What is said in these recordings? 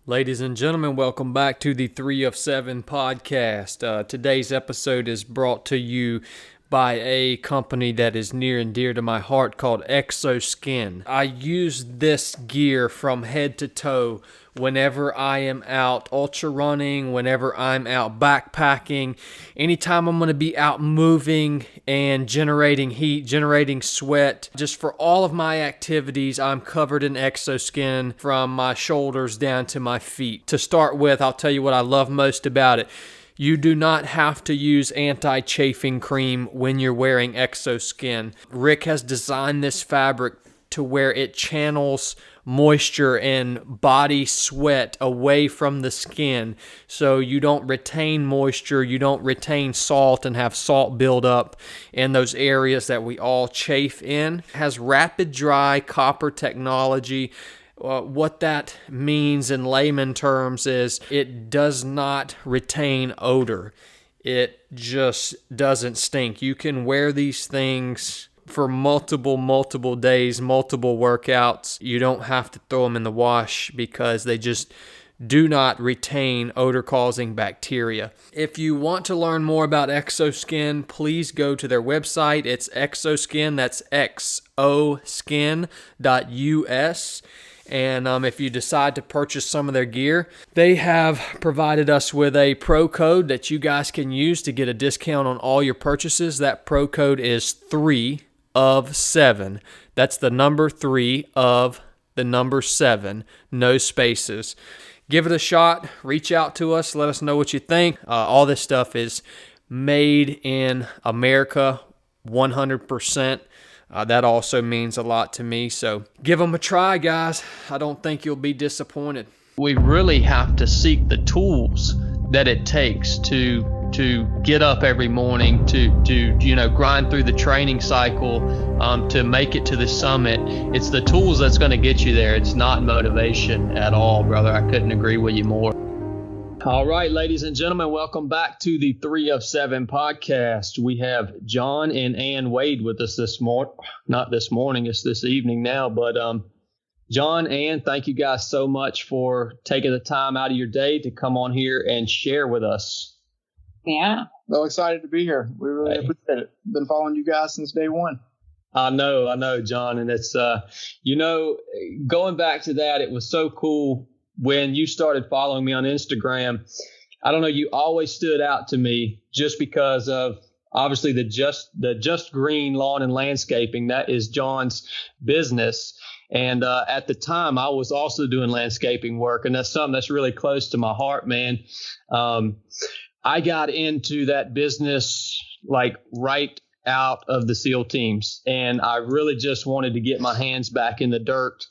Ladies and gentlemen, welcome back to the 3 of 7 podcast. Today's episode is brought to you by a company that is near and dear to my heart called Xoskin. I use this gear from head to toe whenever I am out ultra running, whenever I'm out backpacking, anytime I'm going to be out moving and generating heat, generating sweat. Just for all of my activities, I'm covered in Xoskin from my shoulders down to my feet. To start with, I'll tell you what I love most about it. You do not have to use anti-chafing cream when you're wearing Xoskin. Rick has designed this fabric to where it channels moisture and body sweat away from the skin, so you don't retain moisture, you don't retain salt and have salt build up in those areas that we all chafe in. It has rapid dry copper technology. What that means in layman terms is it does not retain odor. It just doesn't stink. You can wear these things for multiple days, multiple workouts. You don't have to throw them in the wash because they just do not retain odor-causing bacteria. If you want to learn more about Xoskin, please go to their website. It's Xoskin, that's xoskin.us. And if you decide to purchase some of their gear, they have provided us with a pro code that you guys can use to get a discount on all your purchases. That pro code is 3 of 7. That's the number 3 of the number 7, no spaces. Give it a shot. Reach out to us. Let us know what you think. All this stuff is made in America, 100%. That also means a lot to me. So give them a try, guys. I don't think you'll be disappointed. We really have to seek the tools that it takes to get up every morning, to grind through the training cycle, to make it to the summit. It's the tools that's going to get you there. It's not motivation at all, brother. I couldn't agree with you more. All right, ladies and gentlemen, welcome back to the 3 of 7 podcast. We have John and Ann Wade with us this morning. Not this morning, it's this evening now. But John, Ann, thank you guys so much for taking the time out of your day to come on here and share with us. Yeah. So excited to be here. We really appreciate it. Been following you guys since day one. I know, John. And it's, going back to that, it was so cool when you started following me on Instagram. I don't know, you always stood out to me just because of obviously the Just Green Lawn and Landscaping. That is John's business. And at the time, I was also doing landscaping work, and that's something that's really close to my heart, man. I got into that business like right out of the SEAL teams, and I really just wanted to get my hands back in the dirt.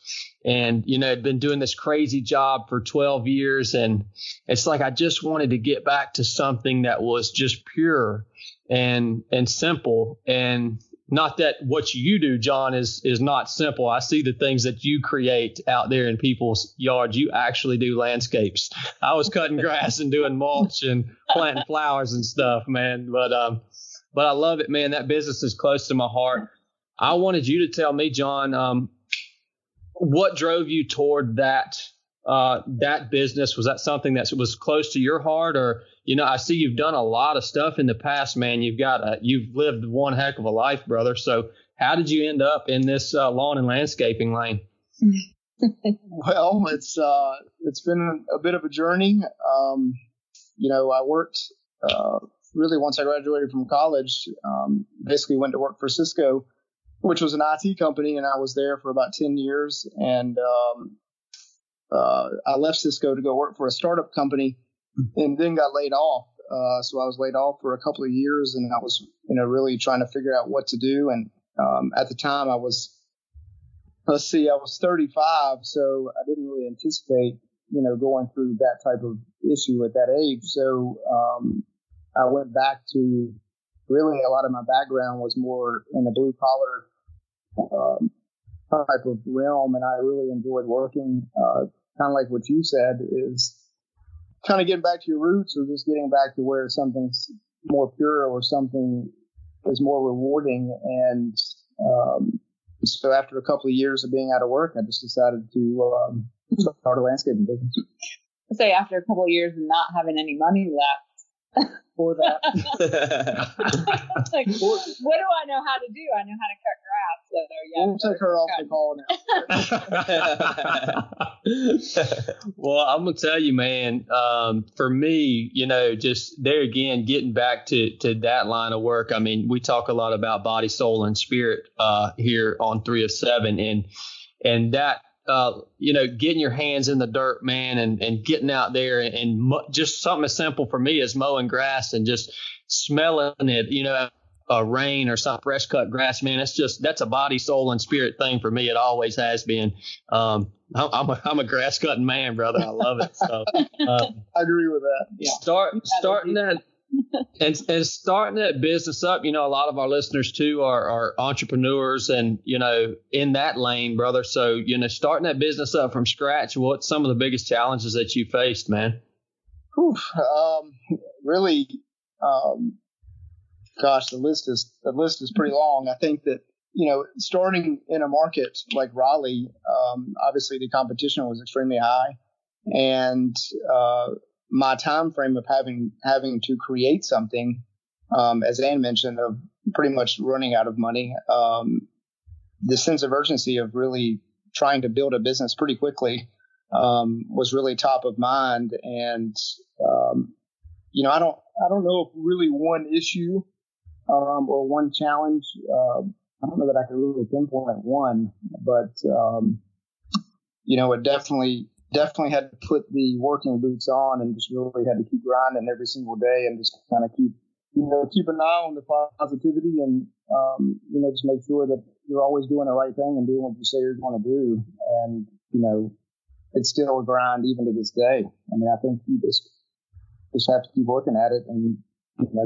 And, I'd been doing this crazy job for 12 years, and it's like I just wanted to get back to something that was just pure and simple. And not that what you do, John, is not simple. I see the things that you create out there in people's yards. You actually do landscapes. I was cutting grass and doing mulch and planting flowers and stuff, man. But I love it, man. That business is close to my heart. I wanted you to tell me, John, what drove you toward that business? Was that something that was close to your heart? Or, I see you've done a lot of stuff in the past, man. You've lived one heck of a life, brother. So how did you end up in this lawn and landscaping lane? Well, it's been a bit of a journey. I worked really once I graduated from college, basically went to work for Cisco, which was an IT company, and I was there for about 10 years. And I left Cisco to go work for a startup company and then got laid off. So I was laid off for a couple of years, and I was, really trying to figure out what to do. And at the time I was 35, so I didn't really anticipate, going through that type of issue at that age. So I went back to really a lot of my background was more in the blue collar type of realm, and I really enjoyed working. Kind of like what you said, is kind of getting back to your roots, or just getting back to where something's more pure or something is more rewarding. And so after a couple of years of being out of work, I just decided to start a landscaping business. say after a couple of years and not having any money left. For that. Like, what do I know how to do? I know how to cut grass. So yeah, we'll take her off the call now. Well, I'm gonna tell you, man. For me, just there again, getting back to that line of work. I mean, we talk a lot about body, soul, and spirit here on 3 of 7, and that. Getting your hands in the dirt, man, and getting out there and just something as simple for me as mowing grass and just smelling it, rain or some fresh cut grass, man. That's a body, soul, and spirit thing for me. It always has been. I'm a grass cutting man, brother. I love it. So I agree with that. Yeah. Starting that. And starting that business up, a lot of our listeners too are entrepreneurs and, in that lane, brother. So, starting that business up from scratch, what's some of the biggest challenges that you faced, man? Really, gosh, the list is pretty long. I think that, starting in a market like Raleigh, obviously the competition was extremely high, and, my time frame of having to create something, as Ann mentioned, of pretty much running out of money, the sense of urgency of really trying to build a business pretty quickly was really top of mind. And I don't know if really one issue or one challenge. I don't know that I could really pinpoint one, but it definitely had to put the working boots on and just really had to keep grinding every single day and just kind of keep an eye on the positivity and, just make sure that you're always doing the right thing and doing what you say you're going to do. And, it's still a grind even to this day. I mean, I think you just have to keep working at it and,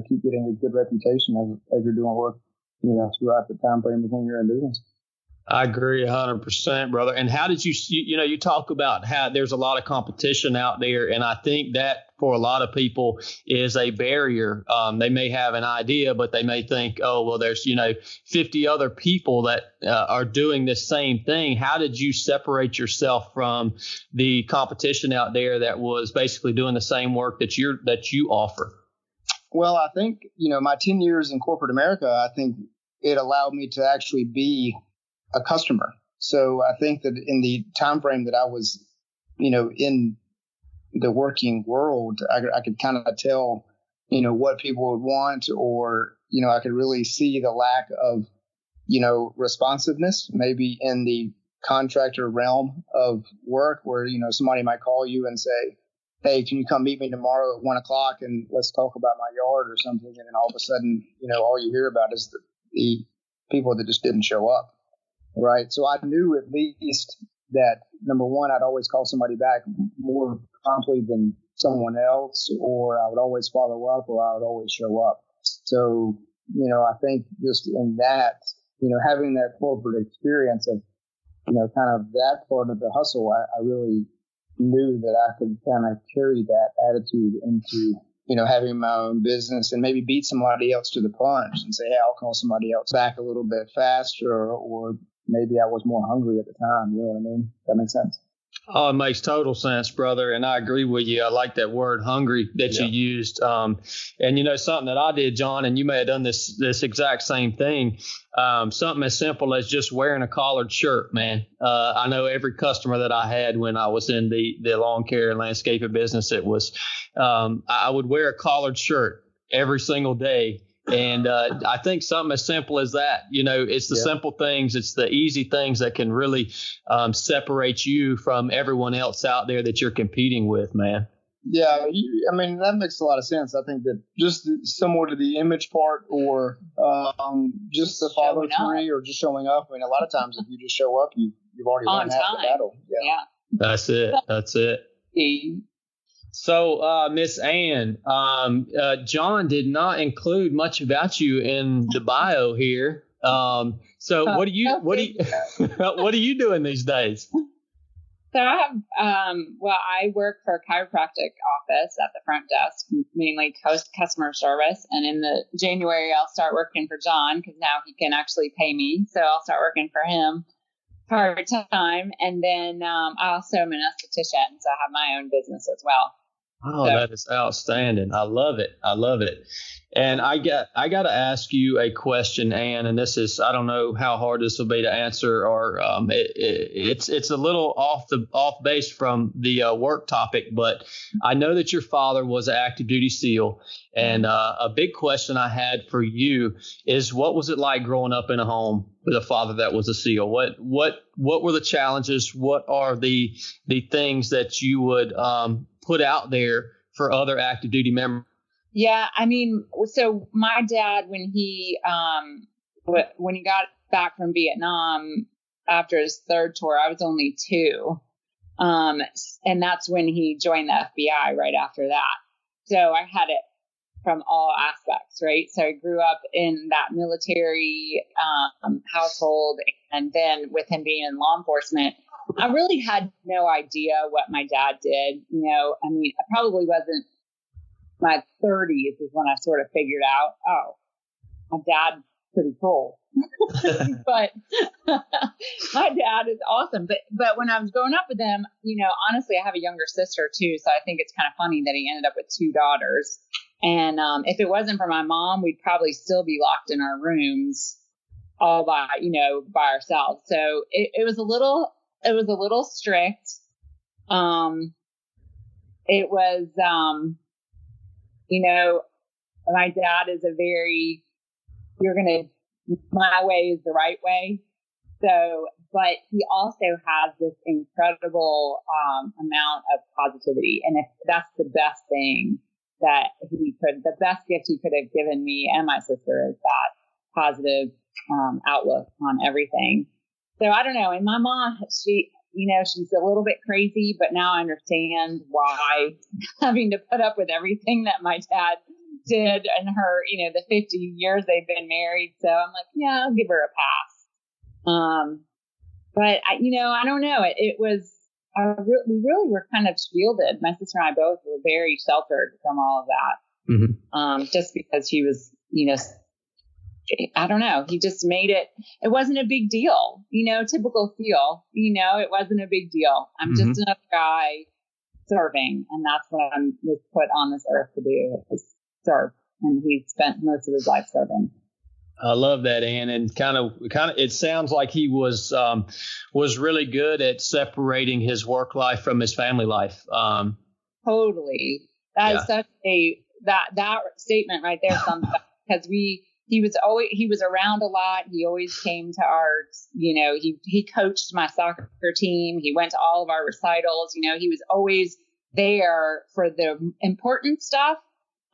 keep getting a good reputation as you're doing work, throughout the time frame when you're in business. I agree 100%, brother. And how did you talk about how there's a lot of competition out there. And I think that for a lot of people is a barrier. They may have an idea, but they may think, oh, well, there's, 50 other people that are doing the same thing. How did you separate yourself from the competition out there that was basically doing the same work that you offer? Well, I think, my 10 years in corporate America, I think it allowed me to actually be a customer. So I think that in the time frame that I was, in the working world, I could kind of tell, what people would want, or, I could really see the lack of, responsiveness, maybe in the contractor realm of work where, somebody might call you and say, hey, can you come meet me tomorrow at 1:00 and let's talk about my yard or something. And then all of a sudden, all you hear about is the people that just didn't show up. Right. So I knew at least that, number one, I'd always call somebody back more promptly than someone else, or I would always follow up, or I would always show up. So, I think just in that, having that corporate experience of, kind of that part of the hustle, I really knew that I could kind of carry that attitude into, having my own business and maybe beat somebody else to the punch and say, hey, I'll call somebody else back a little bit faster, or maybe I was more hungry at the time. You know what I mean? That makes sense. Oh, it makes total sense, brother. And I agree with you. I like that word hungry that you used. And, something that I did, John, and you may have done this exact same thing. Something as simple as just wearing a collared shirt, man. I know every customer that I had when I was in the lawn care and landscaping business, it was I would wear a collared shirt every single day. And I think something as simple as that, it's the simple things. It's the easy things that can really separate you from everyone else out there that you're competing with, man. Yeah, that makes a lot of sense. I think that just similar to the image part, or just the follow through, or just showing up. A lot of times if you just show up, you've already won half the battle. Yeah. That's it. So, Miss Ann, John did not include much about you in the bio here. So what are you doing these days? So I have, I work for a chiropractic office at the front desk, mainly customer service. And in the January, I'll start working for John because now he can actually pay me. So I'll start working for him. part-time. And then I also am an esthetician, so I have my own business as well. Oh, So, that is outstanding. I love it. I love it. And I got to ask you a question, Ann, and this is, I don't know how hard this will be to answer, or it's a little off base from the work topic, but I know that your father was an active duty SEAL, and a big question I had for you is, what was it like growing up in a home with a father that was a SEAL? What were the challenges? What are the things that you would put out there for other active duty members? yeah, I mean, so my dad, when he got back from Vietnam after his third tour, I was only 2. And that's when he joined the FBI right after that. So I had it from all aspects, right? So I grew up in that military household, and then with him being in law enforcement, I really had no idea what my dad did. I mean, I probably wasn't my 30s is when I sort of figured out, oh, my dad's pretty cool. But my dad is awesome. But when I was growing up with him, honestly, I have a younger sister too. So I think it's kind of funny that he ended up with 2 daughters. And if it wasn't for my mom, we'd probably still be locked in our rooms all by ourselves. So it was a little strict. It was, my dad is my way is the right way. So, but he also has this incredible amount of positivity. And if that's the best thing the best gift he could have given me and my sister is that positive outlook on everything. So I don't know. And my mom, she's a little bit crazy, but now I understand why having to put up with everything that my dad did and her, the 50 years they've been married. So I'm like, yeah, I'll give her a pass. But I don't know. It was, we really were kind of shielded. My sister and I both were very sheltered from all of that. Mm-hmm. Just because he was, I don't know. He just made it wasn't a big deal, typical SEAL, it wasn't a big deal. I'm just another guy serving. And that's what I was put on this earth to do, is serve. And he spent most of his life serving. I love that, Ann. And kind of, it sounds like he was really good at separating his work life from his family life. Totally. That is such that statement right there. Because he was around a lot. He always came to our, he coached my soccer team. He went to all of our recitals. He was always there for the important stuff.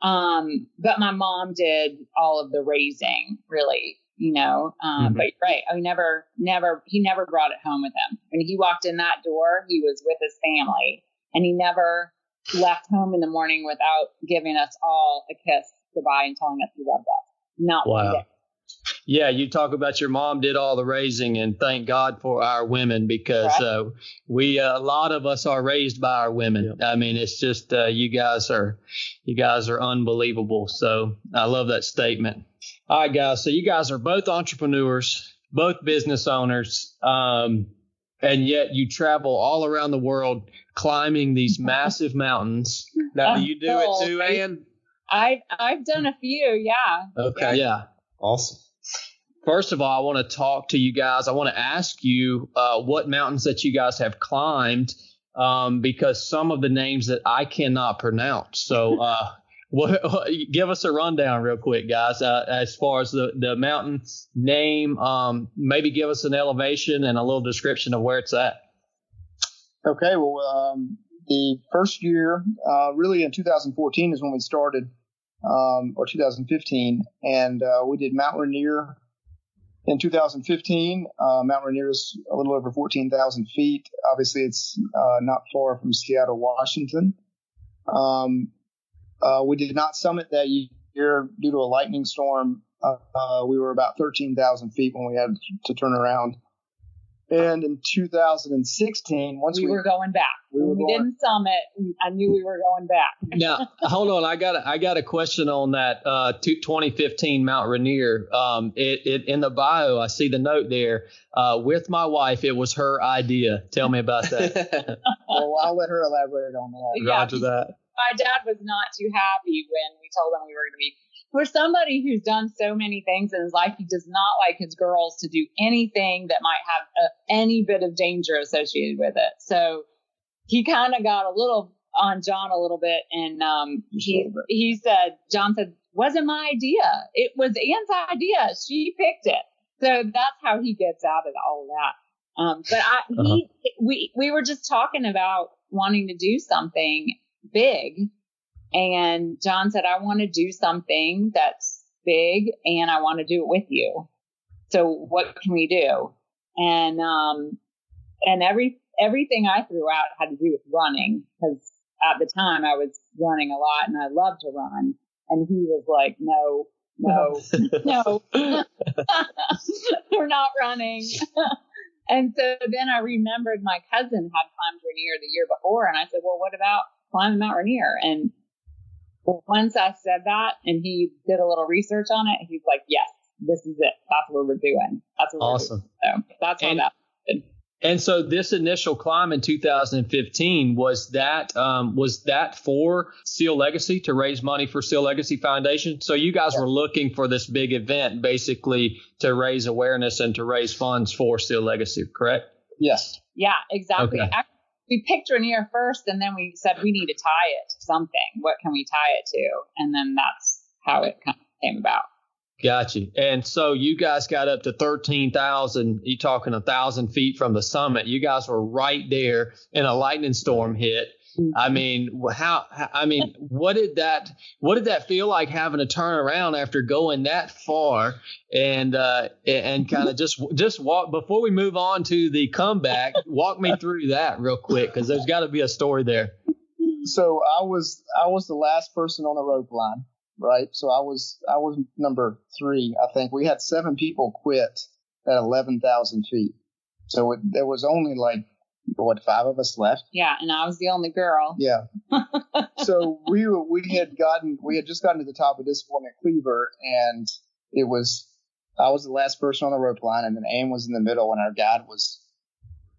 But my mom did all of the raising, really, But you're right. He never brought it home with him. When he walked in that door, he was with his family, and he never left home in the morning without giving us all a kiss goodbye and telling us he loved us. Not one day. Yeah, you talk about your mom did all the raising, and thank God for our women, because a lot of us are raised by our women. I mean, it's just you guys are unbelievable. So I love that statement. All right, guys. So you guys are both entrepreneurs, both business owners, and yet you travel all around the world climbing these massive mountains. Now, do you do it too, Ann? I've done a few, yeah. Okay, yeah. Awesome. First of all, I want to talk to you guys. I want to ask you what mountains that you guys have climbed, because some of the names that I cannot pronounce. So give us a rundown real quick, guys, as far as the mountain name. Maybe give us an elevation and a little description of where it's at. Okay, well, the first year, really in 2014 is when we started, or 2015, and we did Mount Rainier in 2015. Mount Rainier is a little over 14,000 feet. Obviously, it's not far from Seattle, Washington. We did not summit that year due to a lightning storm. We were about 13,000 feet when we had to turn around. And in 2016, once we were going back. We didn't summit. I knew we were going back. Now, hold on. I got a question on that 2015 Mount Rainier. It in the bio, I see the note there. With my wife, it was her idea. Tell me about that. Well, I'll let her elaborate on that. Roger that. My dad was not too happy when we told him we were going to be. For somebody who's done so many things in his life, he does not like his girls to do anything that might have any bit of danger associated with it. So he kind of got a little on John a little bit. And John said, wasn't my idea. It was Ann's idea. She picked it. So that's how he gets out of all that. We were just talking about wanting to do something big. And John said, I want to do something that's big and I want to do it with you. So what can we do? And everything I threw out had to do with running, because at the time I was running a lot and I loved to run. And he was like, no, we're not running. And so then I remembered my cousin had climbed Rainier the year before. And I said, well, what about climbing Mount Rainier? And once I said that and he did a little research on it, he's like, yes, this is it. That's what we're doing. That's what awesome. We're doing. So that's how that happened. And so this initial climb in 2015, was that for Seal Legacy, to raise money for Seal Legacy Foundation? So you guys were looking for this big event basically to raise awareness and to raise funds for Seal Legacy, correct? Yes. Yeah, exactly. Okay. Actually, we picked Rainier first, and then we said we need to tie it to something. What can we tie it to? And then that's how it kind of came about. Gotcha. And so you guys got up to 13,000, you're talking 1,000 feet from the summit. You guys were right there and a lightning storm hit. I mean, what did that feel like, having to turn around after going that far and kind of just walk, before we move on to the comeback, walk me through that real quick, because there's got to be a story there. So I was the last person on the rope line, right? So I was number 3. I think we had 7 people quit at 11,000 feet. So there was only 5 of us left? Yeah, and I was the only girl. Yeah. So we had just gotten to the top of Disappointment Cleaver, and I was the last person on the rope line, and then Ann was in the middle, and our guide was,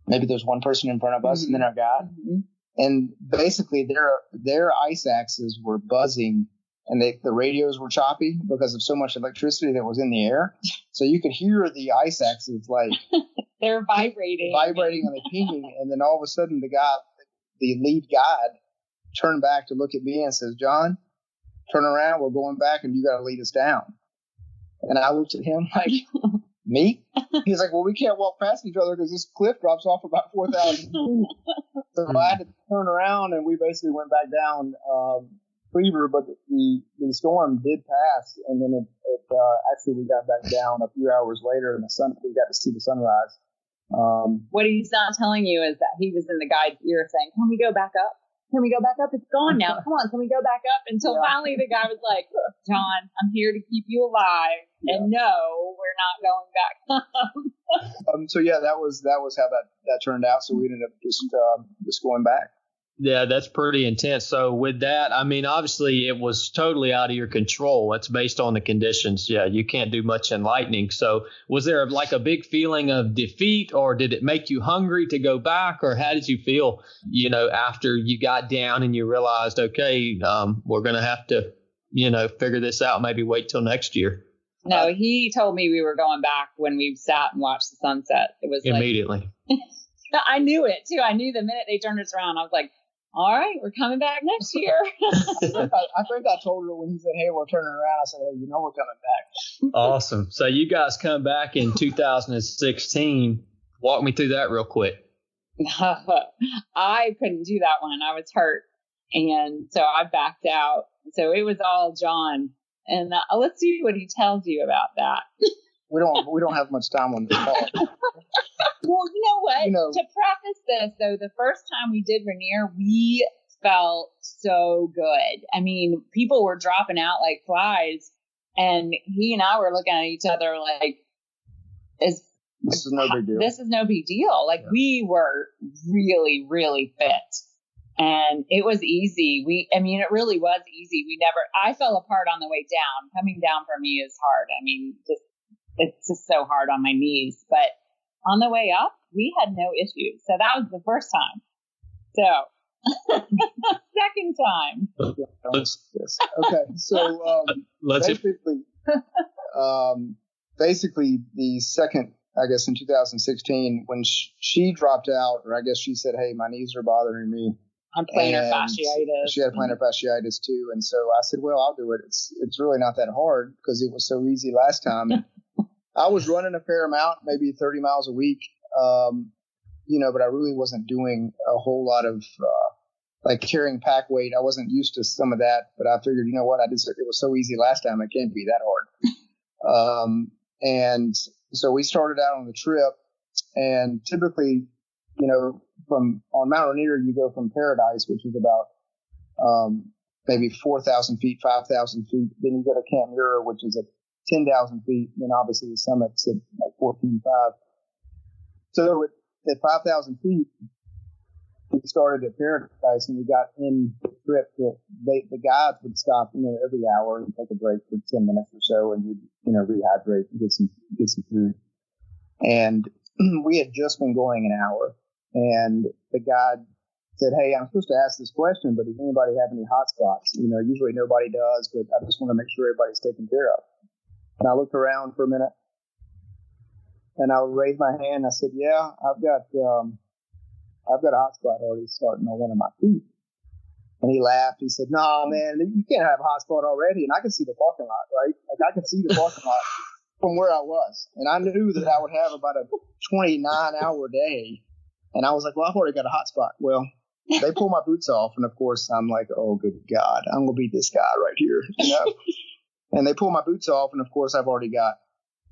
maybe there's one person in front of us, and then our guide. Mm-hmm. And basically their ice axes were buzzing, and the radios were choppy because of so much electricity that was in the air. So you could hear the ice axes they're vibrating and they're pinging. And then all of a sudden the lead guide, turned back to look at me and says, John, turn around. We're going back and you got to lead us down. And I looked at him like, me? He's like, well, we can't walk past each other because this cliff drops off about 4,000 feet. So I had to turn around and we basically went back down Cleaver, but the storm did pass, and then actually we got back down a few hours later, and we got to see the sunrise. What he's not telling you is that he was in the guide's ear saying, can we go back up? Can we go back up? It's gone now. Come on, can we go back up? Until finally the guy was like, John, I'm here to keep you alive, and no, we're not going back up. So yeah, that was how that turned out. So we ended up just going back. Yeah, that's pretty intense. So with that, I mean, obviously it was totally out of your control. It's based on the conditions. Yeah, you can't do much in lightning. So was there a big feeling of defeat, or did it make you hungry to go back, or how did you feel, after you got down and you realized, okay, we're going to have to, figure this out, maybe wait till next year? No, he told me we were going back when we sat and watched the sunset. It was immediately. I knew it too. I knew the minute they turned us around, I was like, all right, we're coming back next year. I think I told her when he said, hey, we're turning around. I said, hey, we're coming back. Awesome. So you guys come back in 2016. Walk me through that real quick. I couldn't do that one. I was hurt. And so I backed out. So it was all John. And let's see what he tells you about that. We don't have much time on this call. Well, you know what? To preface this, though, the first time we did Rainier, we felt so good. I mean, people were dropping out like flies, and he and I were looking at each other like, This is no big deal. This is no big deal. Like we were really, really fit. And it was easy. It really was easy. I fell apart on the way down. Coming down for me is hard. I mean, it's just so hard on my knees. But on the way up, we had no issues. So that was the first time. So second time. Yes. Okay. So basically the second, I guess in 2016, when she dropped out, or I guess she said, "Hey, my knees are bothering me." I'm plantar fasciitis. She had plantar fasciitis too, and so I said, "Well, I'll do it. It's really not that hard because it was so easy last time." I was running a fair amount, maybe 30 miles a week, but I really wasn't doing a whole lot of like carrying pack weight. I wasn't used to some of that, but I figured, you know what? It was so easy last time. It can't be that hard. And so we started out on the trip, and typically, from on Mount Rainier, you go from Paradise, which is about maybe 4,000 feet, 5,000 feet. Then you go to Camp Muir, which is at 10,000 feet. And then obviously the summit's at like 14,500. So at 5,000 feet, we started at Paradise, and we got in the trip that the guides would stop, every hour and take a break for 10 minutes or so, and you'd, rehydrate and get some food. And we had just been going an hour, and the guide said, "Hey, I'm supposed to ask this question, but does anybody have any hot spots?" Usually nobody does, but I just want to make sure everybody's taken care of. And I looked around for a minute, and I raised my hand. And I said, "Yeah, I've got a hot spot already starting on one of my feet." And he laughed. He said, "No, man, you can't have a hot spot already." And I could see the parking lot, right? Like I could see the parking lot from where I was. And I knew that I would have about a 29-hour day. And I was like, "Well, I've already got a hot spot." Well, they pull my boots off. And of course I'm like, "Oh, good God, I'm going to beat this guy right here." And they pull my boots off. And of course I've already got,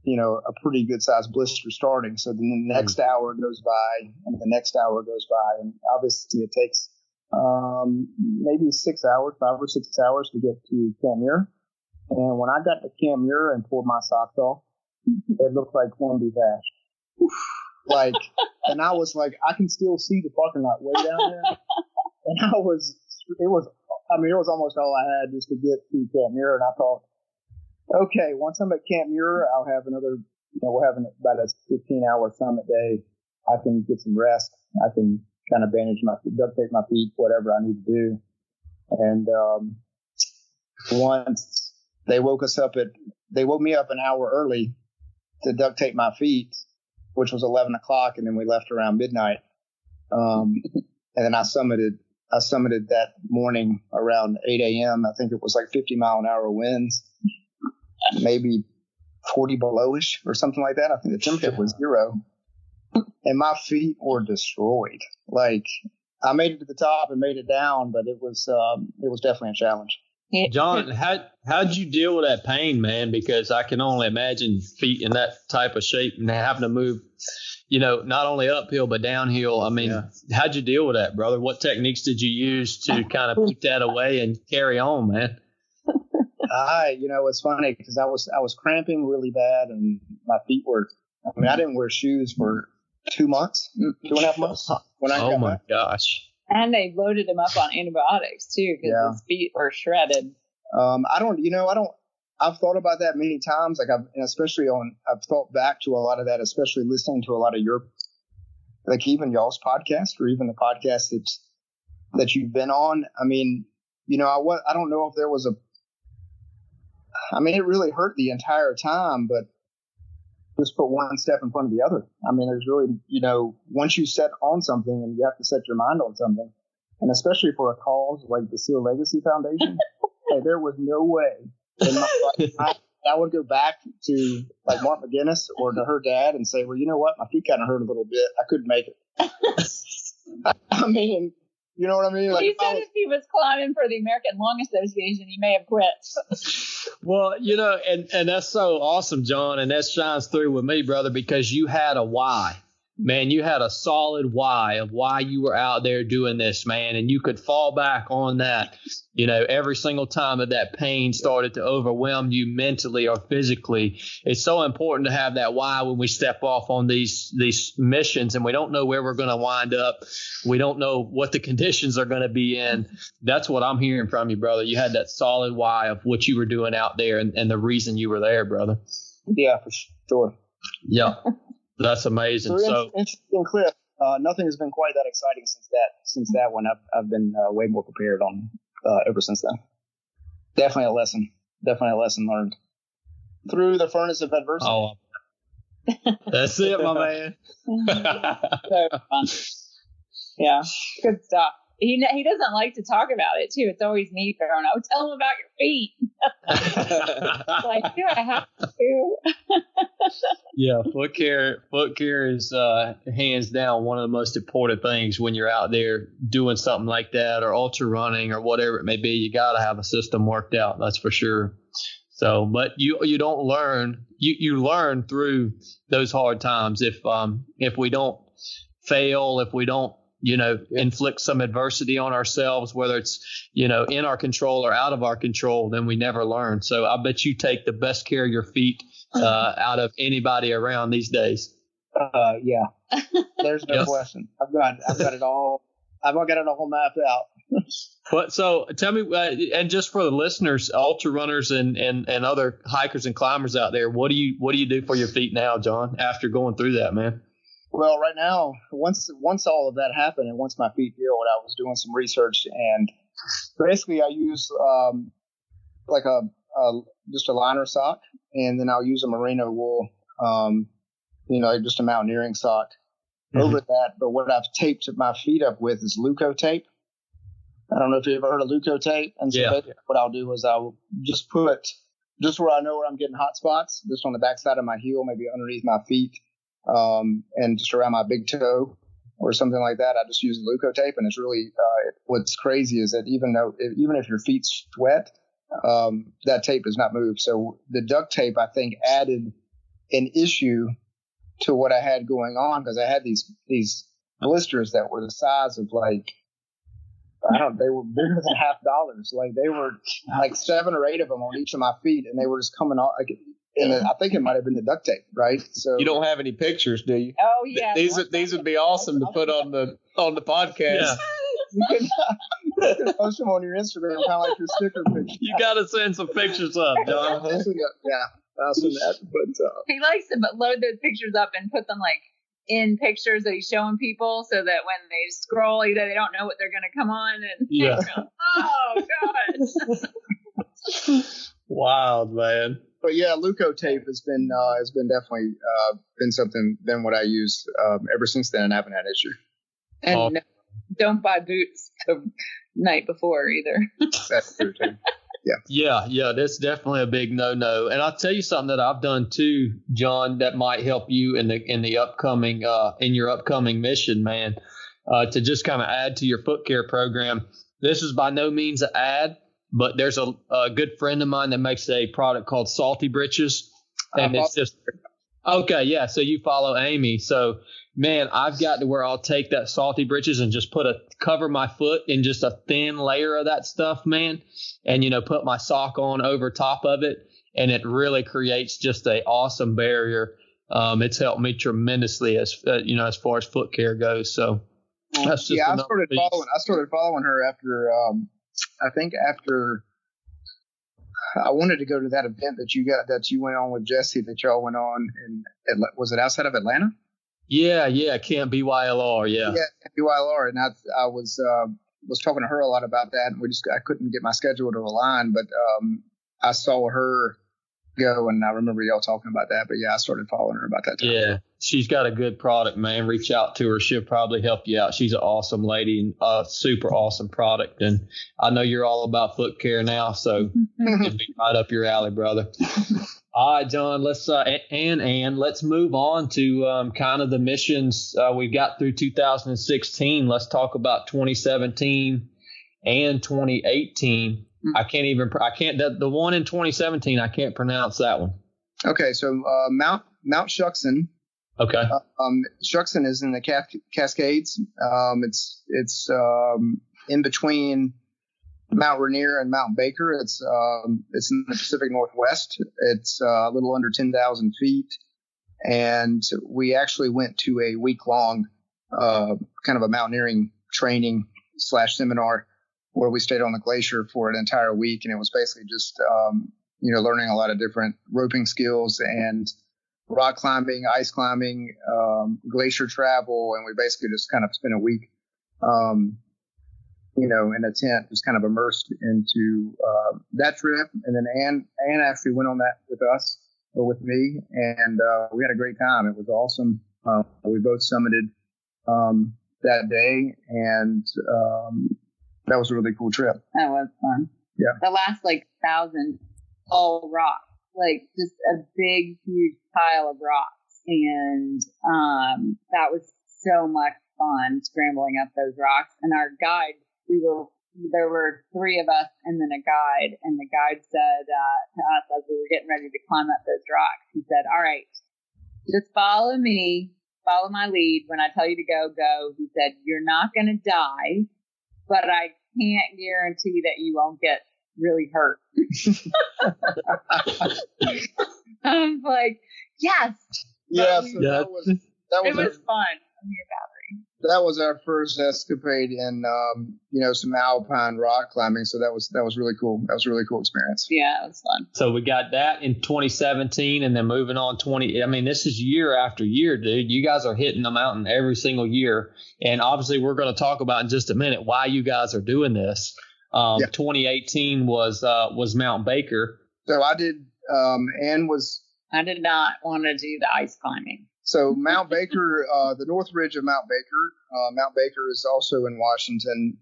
a pretty good sized blister starting. So then the next hour goes by, and the next hour goes by. And obviously it takes maybe 6 hours, 5 or 6 hours to get to Camp Muir. And when I got to Camp Muir and pulled my socks off, it looked like Corned Beef Hash. And I was like, I can still see the parking lot way down there. And it was almost all I had just to get to Camp Muir. And I thought, okay, once I'm at Camp Muir, I'll have another, we're having about a 15-hour summit day. I can get some rest. I can kind of bandage my feet, duct tape my feet, whatever I need to do. And once they woke me up an hour early to duct tape my feet, which was 11 o'clock, and then we left around midnight. And then I summited that morning around 8 a.m. I think it was like 50-mile-an-hour winds, maybe 40 below-ish or something like that. I think the temperature was 0. And my feet were destroyed. Like, I made it to the top and made it down, but it was definitely a challenge. John, how'd you deal with that pain, man? Because I can only imagine feet in that type of shape and having to move, not only uphill but downhill. I mean, how'd you deal with that, brother? What techniques did you use to kind of put that away and carry on, man? It's funny because I was cramping really bad, and my feet were. I mean, I didn't wear shoes for 2 months, 2.5 months. Oh my gosh! And they loaded him up on antibiotics too, because his feet were shredded. I've thought about that many times. I've thought back to a lot of that, especially listening to a lot of your, like even y'all's podcast or even the podcast that you've been on. I mean, I don't know if there was it really hurt the entire time, but just put one step in front of the other. I mean, there's really, once you set on something and you have to set your mind on something, and especially for a cause like the Seal Legacy Foundation, there was no way I would go back to like Mark McGinnis or to her dad and say, well, you know what? My feet kind of hurt a little bit. I couldn't make it. I mean, you know what I mean? Like, he said if he was climbing for the American Lung Association, he may have quit. Well, and that's so awesome, John. And that shines through with me, brother, because you had a why. man, you had a solid why of why you were out there doing this, man. And you could fall back on that, every single time that pain started to overwhelm you mentally or physically. It's so important to have that why when we step off on these missions and we don't know where we're going to wind up. We don't know what the conditions are going to be in. That's what I'm hearing from you, brother. You had that solid why of what you were doing out there and the reason you were there, brother. Yeah, for sure. Yeah. That's amazing. So interesting clip. Nothing has been quite that exciting since that one. I've been way more prepared on ever since then. Definitely a lesson learned through the furnace of adversity. Oh, that's it, my man. So fun. Yeah, good stuff. He doesn't like to talk about it too. It's always me throwing out. Tell him about your feet. Like, do I have to? Yeah, foot care is hands down one of the most important things when you're out there doing something like that or ultra running or whatever it may be. You got to have a system worked out. That's for sure. So, but you don't learn. You learn through those hard times. If we don't fail, if we don't inflict some adversity on ourselves, whether it's, in our control or out of our control, then we never learn. So I bet you take the best care of your feet out of anybody around these days. Yeah, there's no question. I've got it all. I've got it all mapped out. But so tell me, and just for the listeners, ultra runners and other hikers and climbers out there, what do you do for your feet now, John, after going through that, man? Well, right now, once all of that happened and once my feet healed, I was doing some research and basically I use like just a liner sock, and then I'll use a merino wool, just a mountaineering sock over that. But what I've taped my feet up with is Leuco tape. I don't know if you've ever heard of Leuco tape. And so what I'll do is I'll just put just where I know where I'm getting hot spots, just on the backside of my heel, maybe underneath my feet. And just around my big toe or something like that, I just use Leuco tape. And it's really, what's crazy is that even if your feet sweat, that tape does not move. So the duct tape, I think, added an issue to what I had going on, because I had these blisters that were the size of they were bigger than $50. Like they were like 7 or 8 of them on each of my feet, and they were just coming off. And I think it might have been the duct tape, right? So you don't have any pictures, do you? Oh yeah, these would be awesome to put on the podcast. Yeah. You can post them on your Instagram, kind of like your sticker picture. You got to send some pictures up, John. I'll send that. But he likes to load those pictures up and put them in pictures that he's showing people, so that when they scroll, they don't know what they're going to come on, and go, oh god. Wild, man. But yeah, Leuco tape has been definitely been what I use ever since then, and I haven't had an issue. And don't buy boots the night before either. That's true too. Yeah. That's definitely a big no. And I'll tell you something that I've done too, John, that might help you in the upcoming in your upcoming mission, man. To just kind of add to your foot care program. This is by no means an ad, but there's a good friend of mine that makes a product called Salty Britches, and it's just okay. Yeah, so you follow Amy. So man, I've got to where I'll take that Salty Britches and just cover my foot in just a thin layer of that stuff, man, and put my sock on over top of it, and it really creates just a awesome barrier. It's helped me tremendously as far as foot care goes. So that's just I started following her after. I think after I wanted to go to that event that you went on with Jesse, that y'all went on, and was it outside of Atlanta? Yeah, Camp BYLR, yeah, BYLR, and I was talking to her a lot about that, and I couldn't get my schedule to align, but I saw her go, and I remember y'all talking about that. But yeah, I started following her about that time. Yeah, she's got a good product, man. Reach out to her; she'll probably help you out. She's an awesome lady and a super awesome product. And I know you're all about foot care now, so it'd be right up your alley, brother. All right, John. Let's let's move on to kind of the missions we got through 2016. Let's talk about 2017 and 2018. The one in 2017, I can't pronounce that one. Okay, so Mount Xoskin Okay. Xoskin is in the Cascades. It's in between Mount Rainier and Mount Baker. It's in the Pacific Northwest. It's a little under 10,000 feet. And we actually went to a week-long kind of a mountaineering training / seminar where we stayed on the glacier for an entire week. And it was basically just, learning a lot of different roping skills and rock climbing, ice climbing, glacier travel. And we basically just kind of spent a week, in a tent, just kind of immersed into that trip. And then Ann actually went on that with us or with me, and we had a great time. It was awesome. We both summited that day, and that was a really cool trip. That was fun. Yeah. The last 1,000 all rocks, just a big, huge pile of rocks. And that was so much fun scrambling up those rocks. And our guide, there were 3 of us and then a guide. And the guide said to us as we were getting ready to climb up those rocks, he said, all right, just follow me, follow my lead. When I tell you to go, go. He said, you're not going to die, but I can't guarantee that you won't get really hurt. I'm like, yes. Yeah, so that was fun. I'm your battery. That was our first escapade in some alpine rock climbing. So that was really cool. That was a really cool experience. Yeah, it was fun. So we got that in 2017, and then moving on this is year after year, dude. You guys are hitting the mountain every single year. And obviously we're going to talk about in just a minute why you guys are doing this. 2018 was Mount Baker. So I did, I did not want to do the ice climbing. So Mount Baker, the North Ridge of Mount Baker. Mount Baker is also in Washington,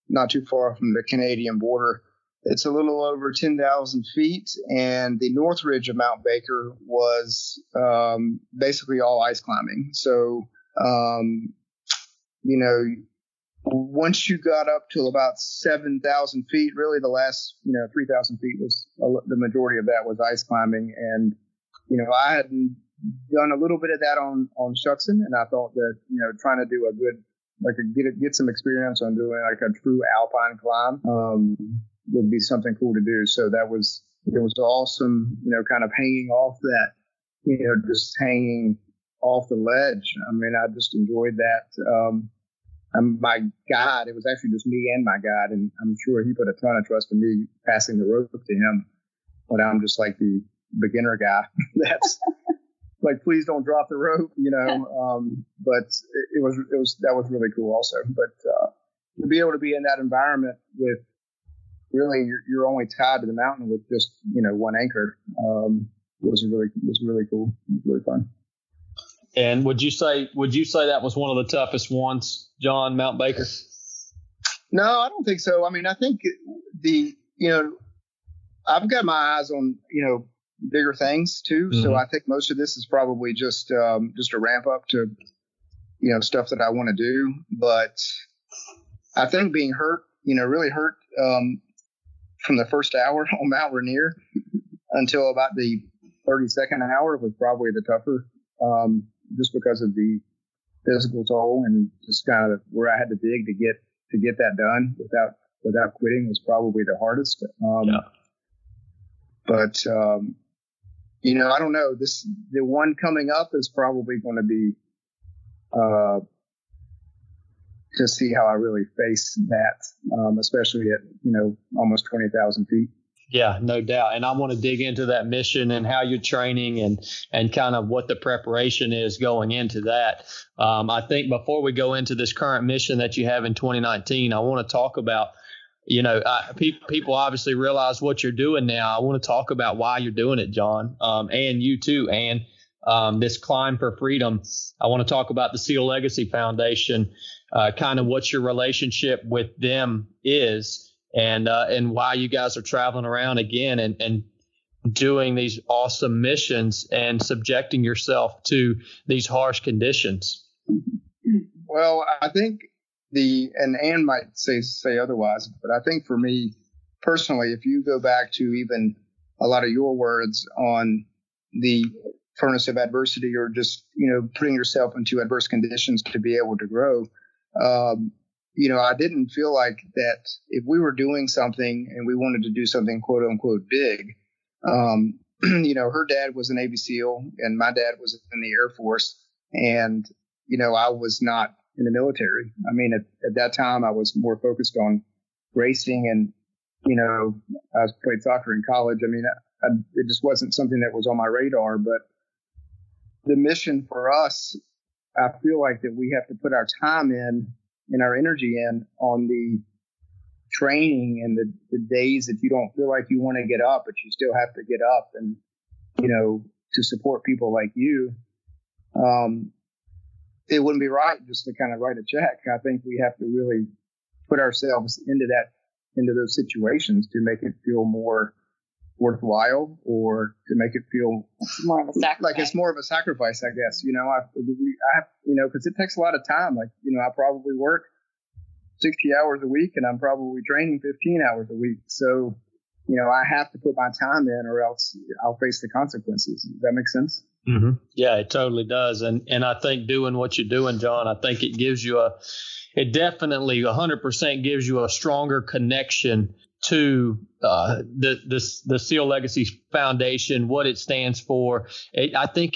not too far from the Canadian border. It's a little over 10,000 feet, and the North Ridge of Mount Baker was basically all ice climbing. So, once you got up to about 7,000 feet, really the last 3,000 feet was the majority of that was ice climbing, and I hadn't done a little bit of that on Xoskin, and I thought that trying to do a good get some experience on doing a true alpine climb would be something cool to do. So it was awesome, kind of hanging off that, just hanging off the ledge. I mean, I just enjoyed that. My guide, it was actually just me and my guide, and I'm sure he put a ton of trust in me passing the rope to him, but I'm just like the beginner guy. That's like, please don't drop the rope, but that was really cool also. But to be able to be in that environment with really you're only tied to the mountain with just one anchor was really cool. It was really fun. And would you say that was one of the toughest ones, John, Mount Baker? No, I don't think so. I mean, I think I've got my eyes on bigger things too. Mm-hmm. So I think most of this is probably just a ramp up to stuff that I want to do. But I think being hurt, really hurt from the first hour on Mount Rainier until about the 32nd hour was probably the tougher. Just because of the physical toll and just kind of where I had to dig to get that done without quitting was probably the hardest. But I don't know. The one coming up is probably going to be to see how I really face that, especially at almost 20,000 feet. Yeah, no doubt. And I want to dig into that mission and how you're training and kind of what the preparation is going into that. I think before we go into this current mission that you have in 2019, I want to talk about, people obviously realize what you're doing now. I want to talk about why you're doing it, John, and you too, and this Climb for Freedom. I want to talk about the Seal Legacy Foundation, kind of what your relationship with them is. And why you guys are traveling around again and doing these awesome missions and subjecting yourself to these harsh conditions. Well, I think and Ann might say otherwise, but I think for me personally, if you go back to even a lot of your words on the furnace of adversity, or just, putting yourself into adverse conditions to be able to grow. I didn't feel like that if we were doing something and we wanted to do something quote unquote big, her dad was a Navy SEAL and my dad was in the Air Force, and, I was not in the military. I mean, at that time I was more focused on racing, and, I played soccer in college. I mean, it just wasn't something that was on my radar. But the mission for us, I feel like that we have to put our time in and our energy in on the training and the days that you don't feel like you want to get up, but you still have to get up, and, to support people like you. It wouldn't be right just to kind of write a check. I think we have to really put ourselves into those situations to make it feel more worthwhile, or to make it feel more of a sacrifice. Like it's more of a sacrifice, I guess. Because it takes a lot of time. Like, I probably work 60 hours a week, and I'm probably training 15 hours a week. So, I have to put my time in, or else I'll face the consequences. Does that make sense? Mm-hmm. Yeah, it totally does. And I think doing what you're doing, John, I think it gives you it definitely 100% gives you a stronger connection to the SEAL Legacy Foundation, what it stands for. I think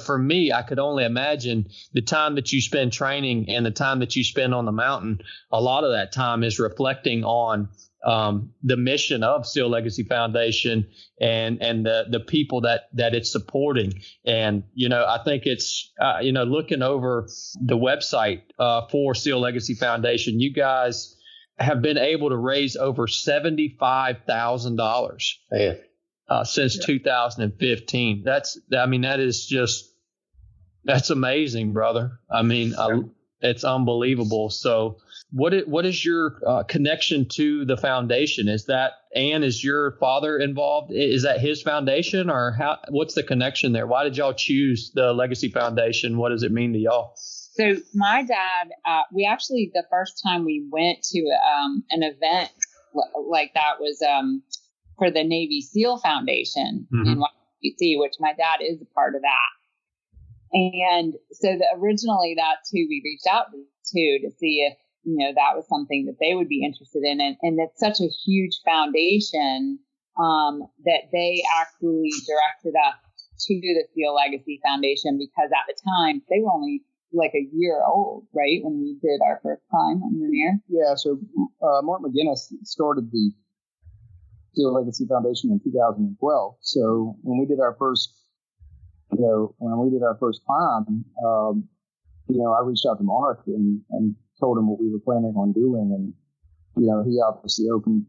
for me, I could only imagine the time that you spend training and the time that you spend on the mountain. A lot of that time is reflecting on the mission of SEAL Legacy Foundation and the people that it's supporting. And, I think it's, looking over the website for SEAL Legacy Foundation, you guys have been able to raise over $75,000 since 2015. That's amazing, brother. I mean, it's unbelievable. So what is your connection to the foundation? Is your father involved? Is that his foundation, or what's the connection there? Why did y'all choose the Legacy Foundation? What does it mean to y'all? So my dad, we actually, the first time we went to an event like that was for the Navy SEAL Foundation in Washington, which my dad is a part of that. And so originally that's who we reached out to see if, that was something that they would be interested in. And it's such a huge foundation that they actually directed us to the SEAL Legacy Foundation, because at the time they were only like a year old, right, when we did our first time on the air. Yeah, so Mark McGinnis started the SEAL Legacy Foundation in 2012. So when we did our first, climb, I reached out to Mark and told him what we were planning on doing, and he obviously opened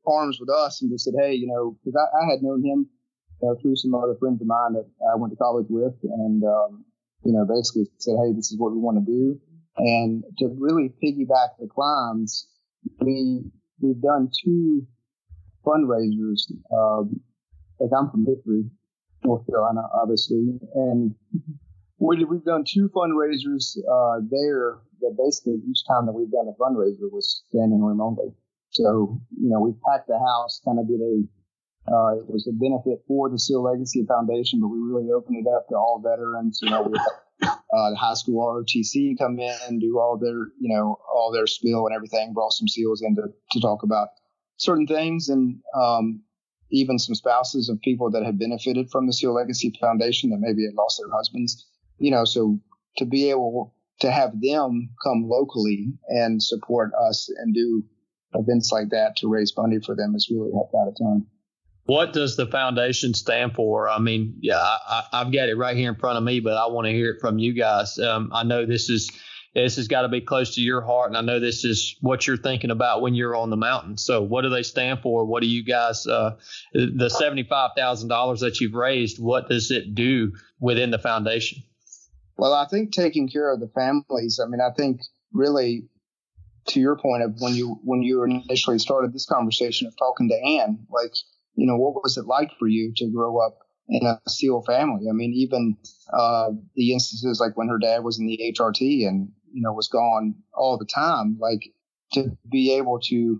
arms with us and just said, hey, because I had known him through some other friends of mine that I went to college with, and basically said, hey, this is what we want to do. And to really piggyback the climbs, we've done 2 fundraisers. I'm from Hickory, North Carolina, obviously, and we've done 2 fundraisers there that basically each time that we've done a fundraiser was standing room only. So, we packed the house, kind of did it was a benefit for the SEAL Legacy Foundation, but we really opened it up to all veterans. We had the high school ROTC come in and do all their spiel and everything, brought some SEALs in to talk about certain things, and even some spouses of people that had benefited from the SEAL Legacy Foundation that maybe had lost their husbands. So to be able to have them come locally and support us and do events like that to raise money for them has really helped out a ton. What does the foundation stand for? I mean, I've got it right here in front of me, but I want to hear it from you guys. I know this has got to be close to your heart, and I know this is what you're thinking about when you're on the mountain. So what do they stand for? What do you guys, the $75,000 that you've raised, what does it do within the foundation? Well, I think taking care of the families. I mean, I think really, to your point of when you initially started this conversation of talking to Ann, like, what was it like for you to grow up in a SEAL family? I mean, even the instances like when her dad was in the HRT and, was gone all the time, like to be able to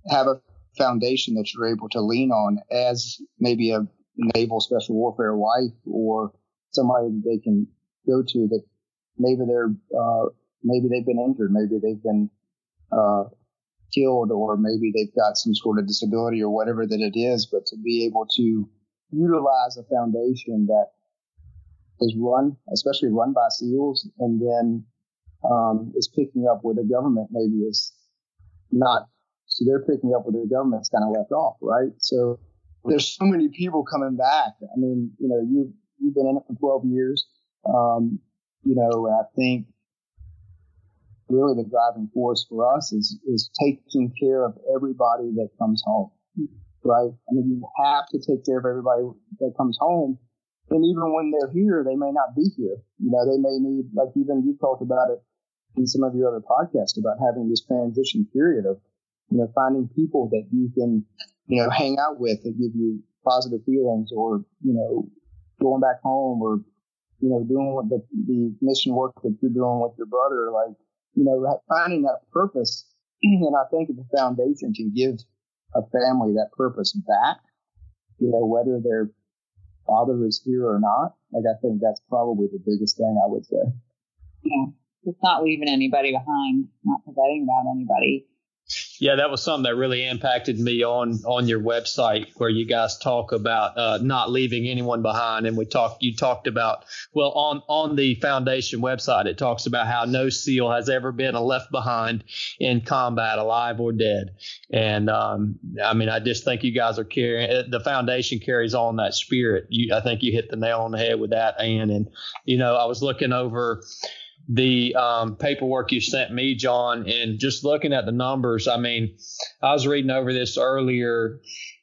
have a foundation that you're able to lean on as maybe a naval special warfare wife or somebody that they can go to that maybe maybe they've been injured, maybe they've been killed, or maybe they've got some sort of disability or whatever that it is, but to be able to utilize a foundation that is especially run by SEALs, and then is picking up where the government maybe is not. So they're picking up where the government's kind of left off, right? So there's so many people coming back. I mean, you've been in it for 12 years. And I think really the driving force for us is taking care of everybody that comes home, right? I mean, you have to take care of everybody that comes home. And even when they're here, they may not be here. They may need, like even you talked about it in some of your other podcasts about having this transition period of, finding people that you can, hang out with that give you positive feelings, or, going back home, or, doing what the mission work that you're doing with your brother, like, finding that purpose. And I think the foundation can give a family that purpose back, whether their father is here or not. Like, I think that's probably the biggest thing I would say. Yeah. It's not leaving anybody behind, not forgetting about anybody. Yeah, that was something that really impacted me on your website, where you guys talk about not leaving anyone behind. And you talked about, well, on the foundation website, it talks about how no SEAL has ever been left behind in combat, alive or dead. And I just think you guys are the foundation carries on that spirit. I think you hit the nail on the head with that, Ann. And, I was looking over the paperwork you sent me, John, and just looking at the numbers. I mean, I was reading over this earlier,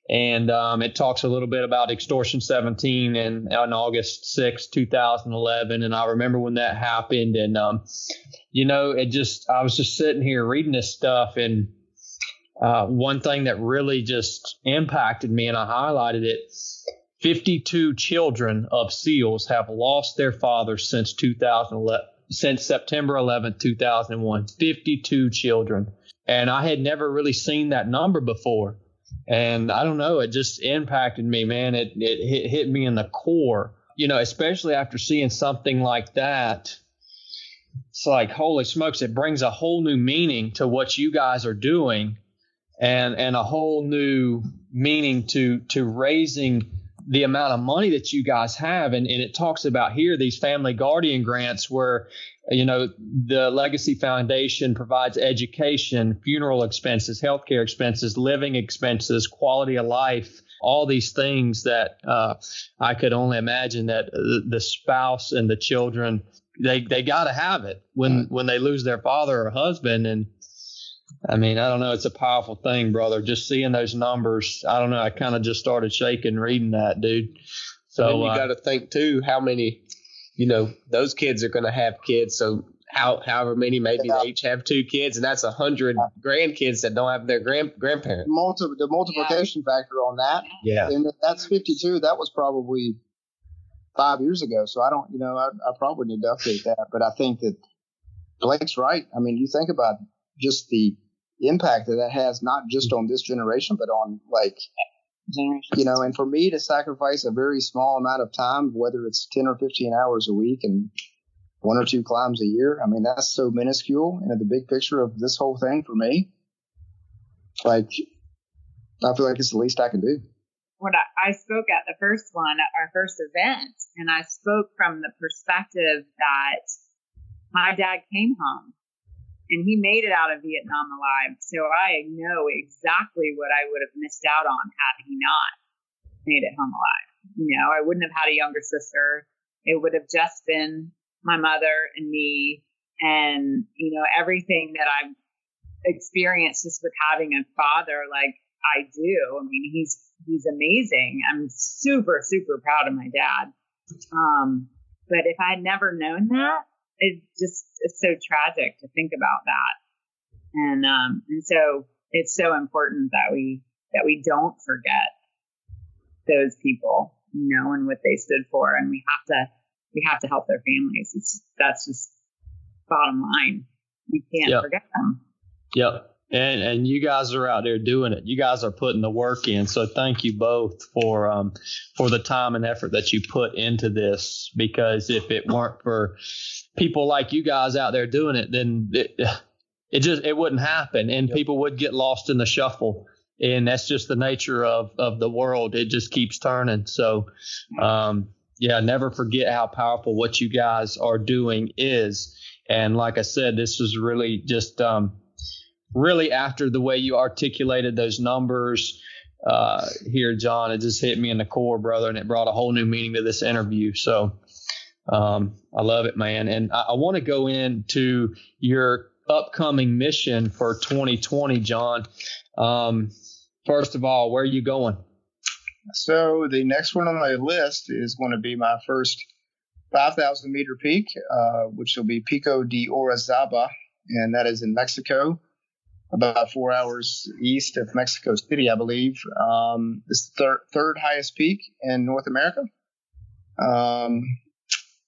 and it talks a little bit about Extortion 17 on August 6, 2011. And I remember when that happened. And, I was just sitting here reading this stuff. And one thing that really just impacted me, and I highlighted it, 52 children of SEALs have lost their father since 2011. Since September 11th, 2001, 52 children. And I had never really seen that number before. And I don't know, it just impacted me, man. It hit me in the core, especially after seeing something like that. It's like, holy smokes, it brings a whole new meaning to what you guys are doing, and a whole new meaning to raising the amount of money that you guys have. And it talks about here these family guardian grants where, the Legacy Foundation provides education, funeral expenses, healthcare expenses, living expenses, quality of life, all these things that I could only imagine that the spouse and the children, they got to have it when they lose their father or husband. And I mean, I don't know. It's a powerful thing, brother. Just seeing those numbers. I don't know. I kind of just started shaking reading that, dude. So then you got to think too, how many, those kids are going to have kids. So however many, maybe they each have 2 kids, and that's 100 grandkids that don't have their grandparents. The multiplication factor on that. Yeah. And that's 52. That was probably 5 years ago. So I don't, I probably need to update that. But I think that Blake's right. I mean, you think about just the impact that has, not just on this generation, but on and for me to sacrifice a very small amount of time, whether it's 10 or 15 hours a week and 1 or 2 climbs a year, I mean, that's so minuscule in the big picture of this whole thing for me. Like, I feel like it's the least I can do. When I spoke at the first one, at our first event, and I spoke from the perspective that my dad came home. And he made it out of Vietnam alive. So I know exactly what I would have missed out on had he not made it home alive. I wouldn't have had a younger sister. It would have just been my mother and me, and, everything that I've experienced just with having a father like I do. I mean, he's amazing. I'm super, super proud of my dad. But if I had never known that, it's so tragic to think about that. And so it's so important that we don't forget those people, and what they stood for. And we have to help their families. That's just bottom line. We can't forget them. Yep. And you guys are out there doing it. You guys are putting the work in. So thank you both for the time and effort that you put into this, because if it weren't for people like you guys out there doing it, then it wouldn't happen, and people would get lost in the shuffle. And that's just the nature of the world. It just keeps turning. So, never forget how powerful what you guys are doing is. And like I said, this was really just really after the way you articulated those numbers here, John, it just hit me in the core, brother, and it brought a whole new meaning to this interview. So I love it, man. And I want to go into your upcoming mission for 2020, John. First of all, where are you going? So the next one on my list is going to be my first 5,000 meter peak, which will be Pico de Orizaba, and that is in Mexico, about 4 hours east of Mexico City, I believe. It's the third highest peak in North America.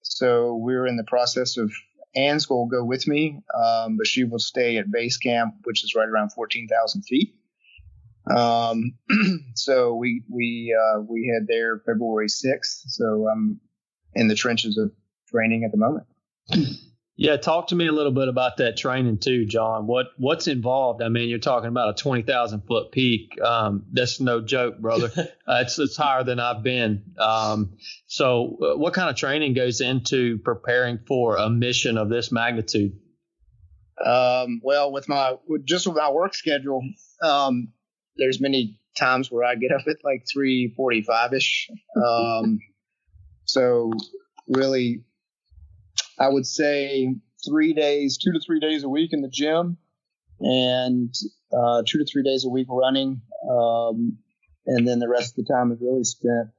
So we're in the process of, Ann's will go with me, but she will stay at base camp, which is right around 14,000 feet. So we head there February 6th. So I'm in the trenches of training at the moment. Yeah, talk to me a little bit about that training too, John. What's involved? I mean, you're talking about a 20,000 foot peak. That's no joke, brother. It's higher than I've been. So what kind of training goes into preparing for a mission of this magnitude? Well, with my work schedule, there's many times where I get up at like 3:45 ish. So really, I would say 2 to 3 days a week in the gym, and 2 to 3 days a week running. And then the rest of the time is really spent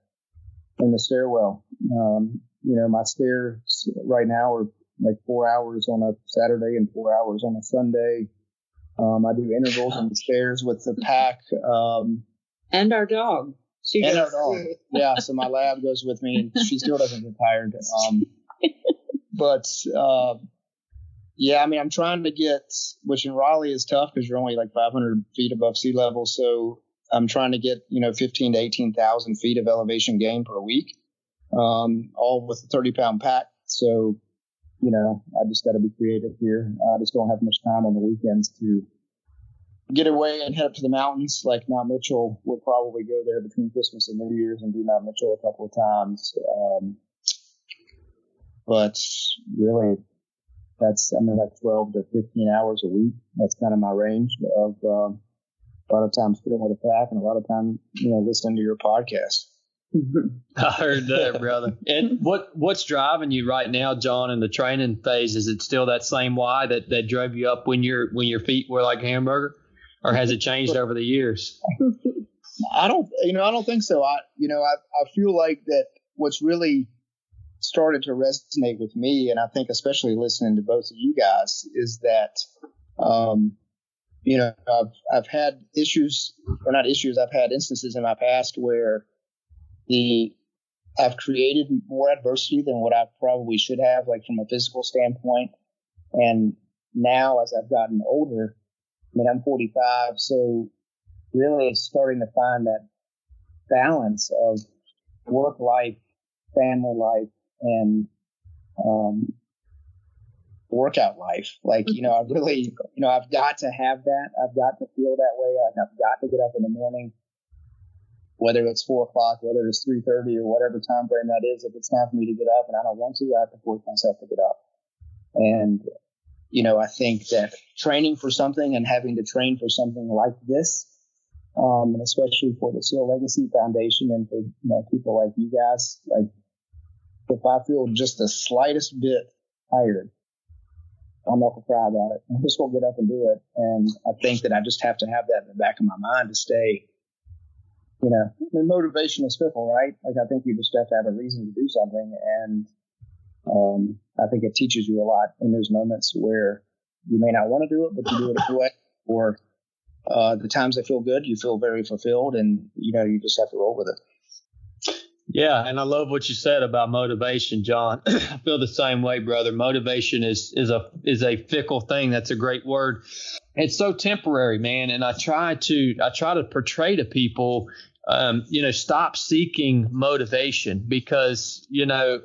in the stairwell. My stairs right now are like 4 hours on a Saturday and 4 hours on a Sunday. I do intervals on the stairs with the pack. And our dog. Our dog. Yeah, so my lab goes with me, and she still doesn't get tired. I'm trying to get, which in Raleigh is tough because you're only like 500 feet above sea level. So I'm trying to get, 15 to 18,000 feet of elevation gain per week, all with a 30-pound pack. So, I just got to be creative here. I just don't have much time on the weekends to get away and head up to the mountains. Like Mount Mitchell, we'll probably go there between Christmas and New Year's and do Mount Mitchell a couple of times. But really, that's 12 to 15 hours a week. That's kind of my range of a lot of time spent with a pack and a lot of time, listening to your podcast. I heard that, brother. And what's driving you right now, John, in the training phase? Is it still that same why that drove you up when your feet were like a hamburger, or has it changed over the years? I don't think so. I feel like that what's really started to resonate with me, and I think especially listening to both of you guys, is that I've had issues, or not issues, I've had instances in my past where I've created more adversity than what I probably should have, like from a physical standpoint. And now as I've gotten older, I'm 45, so really it's starting to find that balance of work life, family life, and workout life. Like, I really, I've got to have that. I've got to feel that way. I've got to get up in the morning, whether it's 4 o'clock, whether it's 3:30 or whatever time frame that is. If it's time for me to get up and I don't want to, I have to force myself to get up. And, I think that training for something and having to train for something like this, and especially for the Seal Legacy Foundation and for, people like you guys, like, if I feel just the slightest bit tired, I'm not going to cry about it. I'm just going to get up and do it. And I think that I just have to have that in the back of my mind to stay, motivation is fickle, right? Like, I think you just have to have a reason to do something. And I think it teaches you a lot in those moments where you may not want to do it, but you do it anyway. Or the times that feel good, you feel very fulfilled, and, you just have to roll with it. Yeah, and I love what you said about motivation, John. I feel the same way, brother. Motivation is a fickle thing. That's a great word. It's so temporary, man. And I try to portray to people, stop seeking motivation, because,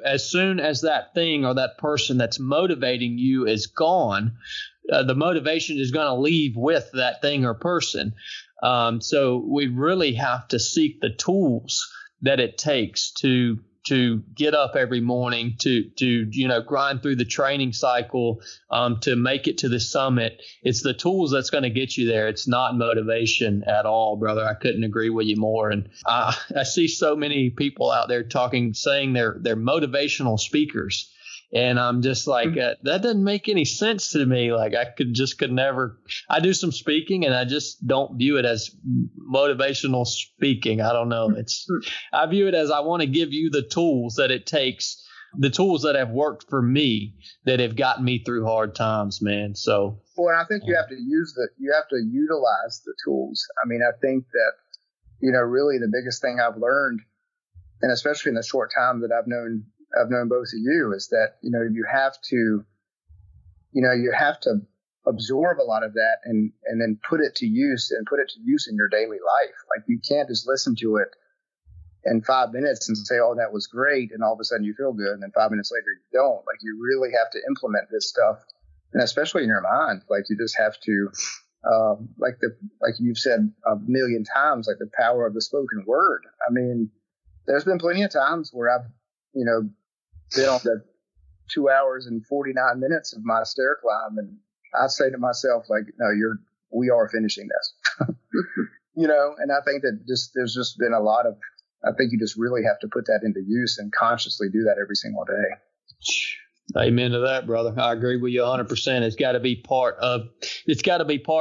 as soon as that thing or that person that's motivating you is gone, the motivation is going to leave with that thing or person. So we really have to seek the tools that it takes to get up every morning, to grind through the training cycle, to make it to the summit. It's the tools that's going to get you there. It's not motivation at all, brother. I couldn't agree with you more. And I see so many people out there saying they're motivational speakers. And I'm just like, that doesn't make any sense to me. Like I could never. I do some speaking, and I just don't view it as motivational speaking. I don't know. I view it as, I want to give you the tools that it takes, the tools that have worked for me, that have gotten me through hard times, man. So, well, I think you have to utilize the tools. I mean, I think that, really the biggest thing I've learned, and especially in the short time that I've known both of you, is that, you have to absorb a lot of that and then put it to use in your daily life. Like, you can't just listen to it in 5 minutes and say, oh, that was great, and all of a sudden you feel good, and then 5 minutes later you don't. Like, you really have to implement this stuff, and especially in your mind. Like, you just have to, like you've said a million times, like the power of the spoken word. I mean, there's been plenty of times where I've, been on the 2 hours and 49 minutes of my stair climb, and I say to myself, like, no, we are finishing this. And I think that there's just been I think you just really have to put that into use and consciously do that every single day. Amen to that, brother. I agree with you 100%. It's got to be part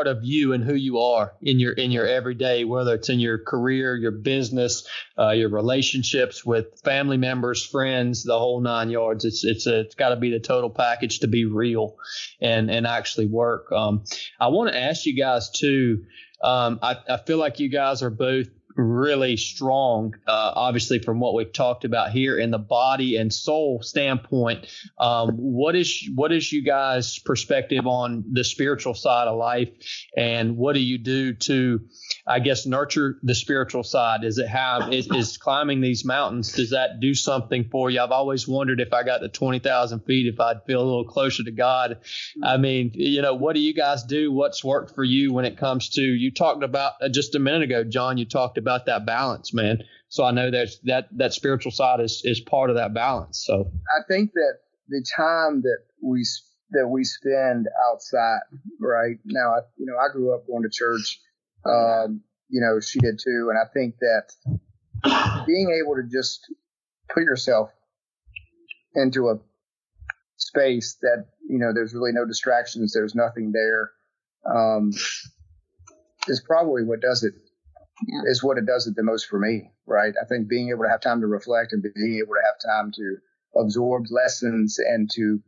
of you and who you are in your everyday, whether it's in your career, your business, your relationships with family members, friends, the whole 9 yards. It's got to be the total package to be real and actually work. I want to ask you guys too. I feel like you guys are both really strong, obviously, from what we've talked about here in the body and soul standpoint. What is you guys' perspective on the spiritual side of life, and what do you do to, I guess, nurture the spiritual side? Does it is climbing these mountains, does that do something for you? I've always wondered, if I got to 20,000 feet, if I'd feel a little closer to God. I mean, what do you guys do? What's worked for you when it comes to, you talked about just a minute ago, John, you talked about that balance, man. So I know that spiritual side is part of that balance. So I think that the time that we spend outside right now, I grew up going to church. She did too. And I think that being able to just put yourself into a space that, there's really no distractions, there's nothing there, is probably what does it. Yeah. Is what it does it the most for me, right? I think being able to have time to reflect and being able to have time to absorb lessons and to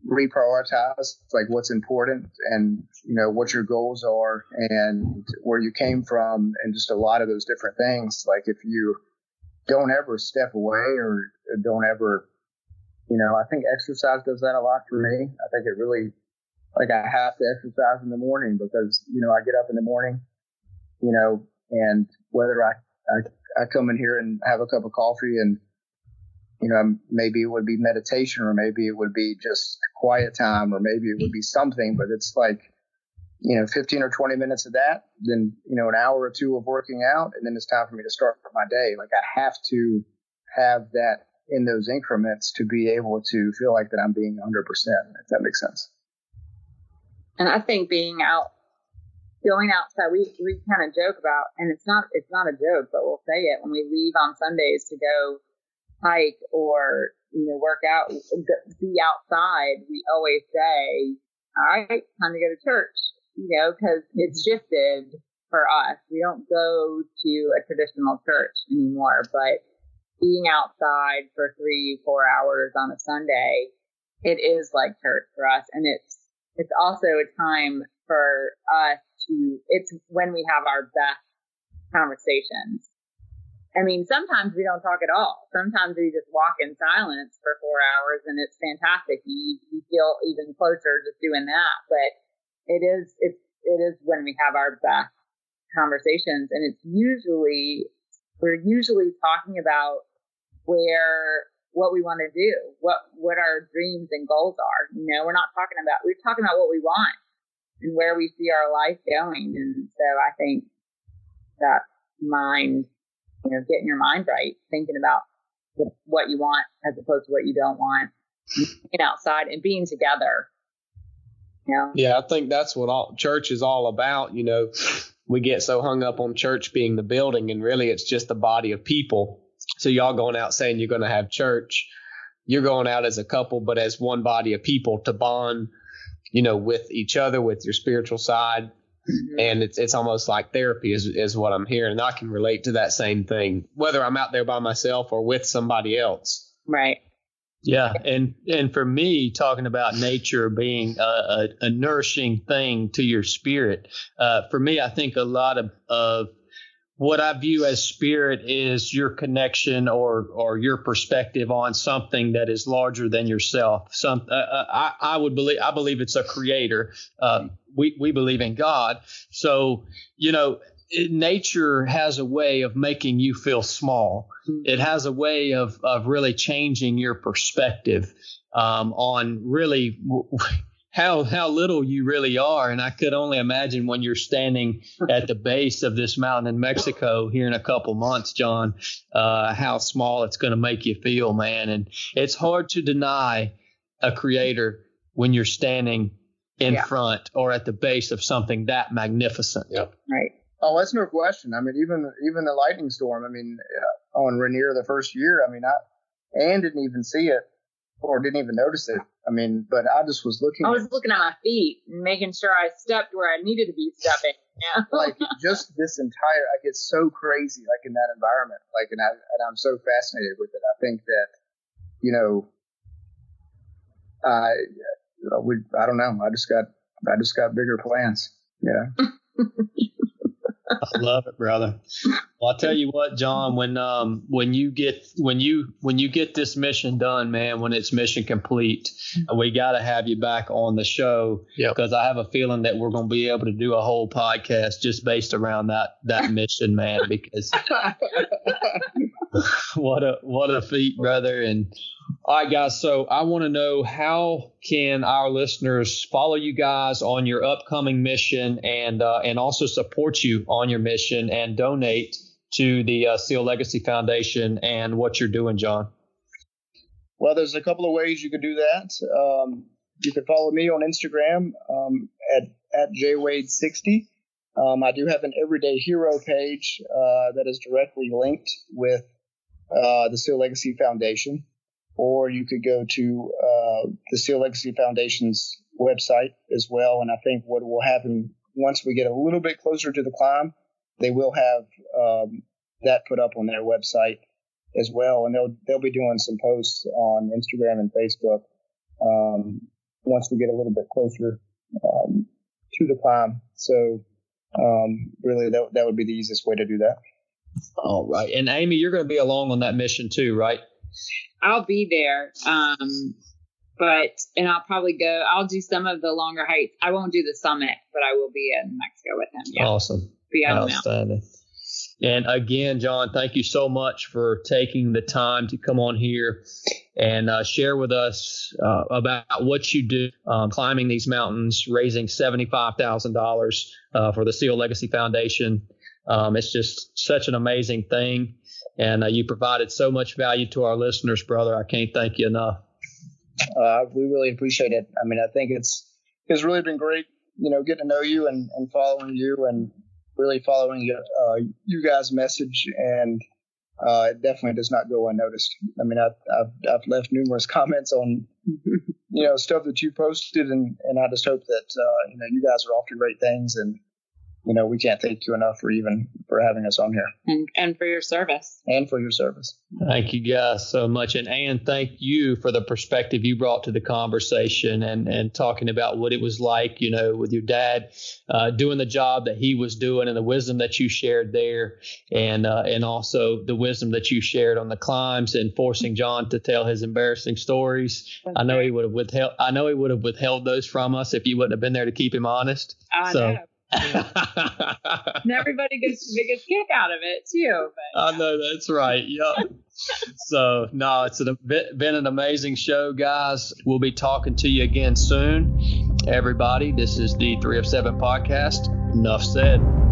reprioritize, like, what's important and, what your goals are and where you came from, and just a lot of those different things. Like, if you don't ever step away or don't ever, I think exercise does that a lot for me. I think it really, like, I have to exercise in the morning because, I get up in the morning, and whether I come in here and have a cup of coffee and, maybe it would be meditation, or maybe it would be just quiet time, or maybe it would be something, but it's like, 15 or 20 minutes of that, then, an hour or two of working out, and then it's time for me to start my day. Like, I have to have that in those increments to be able to feel like that I'm being 100%, if that makes sense. And I think going outside, we kind of joke about, and it's not a joke, but we'll say it when we leave on Sundays to go hike or, work out, be outside. We always say, all right, time to go to church, because it's shifted for us. We don't go to a traditional church anymore, but being outside for 3-4 hours on a Sunday, it is like church for us. And it's also a time for us it's when we have our best conversations. I mean, sometimes we don't talk at all. Sometimes we just walk in silence for 4 hours, and it's fantastic. You feel even closer just doing that. But it is when we have our best conversations, and we're usually talking about what we want to do, what our dreams and goals are. We're talking about what we want and where we see our life going. And so I think that mind, getting your mind right, thinking about what you want as opposed to what you don't want, being outside and being together. Yeah, I think that's what church is all about. We get so hung up on church being the building, and really it's just the body of people. So y'all going out saying you're going to have church, you're going out as a couple, but as one body of people to bond, with each other, with your spiritual side. Mm-hmm. And it's almost like therapy is what I'm hearing. And I can relate to that same thing, whether I'm out there by myself or with somebody else. Right. Yeah. And for me, talking about nature being a nourishing thing to your spirit, for me, I think a lot of what I view as spirit is your connection or your perspective on something that is larger than yourself. I believe it's a creator. We believe in God. So, nature has a way of making you feel small. It has a way of really changing your perspective on really how little you really are. And I could only imagine when you're standing at the base of this mountain in Mexico here in a couple months, John, how small it's going to make you feel, man. And it's hard to deny a creator when you're standing in front or at the base of something that magnificent. Yep. Right. Oh, that's no question. I mean, even the lightning storm, on Rainier the first year, Ann didn't even see it or didn't even notice it. But I just was looking. I was looking at my feet and making sure I stepped where I needed to be stepping. Yeah. Like just this entire, I get so crazy, like in that environment, and I'm so fascinated with it. I think that, I don't know. I just got bigger plans. Yeah. I love it, brother. Well, I'll tell you what, John, when you get this mission done, man, when it's mission complete, we got to have you back on the show because I have a feeling that we're going to be able to do a whole podcast just based around that mission, man, because what a feat, brother. And all right, guys. So I want to know, how can our listeners follow you guys on your upcoming mission and also support you on your mission and donate to the Seal Legacy Foundation and what you're doing, John? Well, there's a couple of ways you could do that. You could follow me on Instagram at jwade60. I do have an Everyday Hero page that is directly linked with the Seal Legacy Foundation. Or you could go to the Seal Legacy Foundation's website as well. And I think what will happen once we get a little bit closer to the climb, they will have that put up on their website as well. And they'll be doing some posts on Instagram and Facebook once we get a little bit closer to the climb. So really, that would be the easiest way to do that. All right. And Amy, you're going to be along on that mission too, right? I'll be there. And I'll probably I'll do some of the longer hikes. I won't do the summit, but I will be in Mexico with him. Yeah. Awesome. Be on Outstanding. And again, John, thank you so much for taking the time to come on here and share with us about what you do, climbing these mountains, raising $75,000 for the Seal Legacy Foundation. It's just such an amazing thing. And you provided so much value to our listeners, brother. I can't thank you enough. We really appreciate it. I think it's really been great, getting to know you and following you and really following you guys' message. And it definitely does not go unnoticed. I've left numerous comments on, stuff that you posted, and I just hope that, you guys are off to great things. And we can't thank you enough for having us on here. And for your service. And for your service. Thank you guys so much. And thank you for the perspective you brought to the conversation and talking about what it was like, with your dad doing the job that he was doing, and the wisdom that you shared there, and also the wisdom that you shared on the climbs and forcing John to tell his embarrassing stories. I know he would have withheld those from us if you wouldn't have been there to keep him honest. I know. And everybody gets the biggest kick out of it too. But, I know, that's right. Yep. So no, it's been an amazing show, guys. We'll be talking to you again soon. Everybody, this is the 3 of 7 podcast. Nuff Said.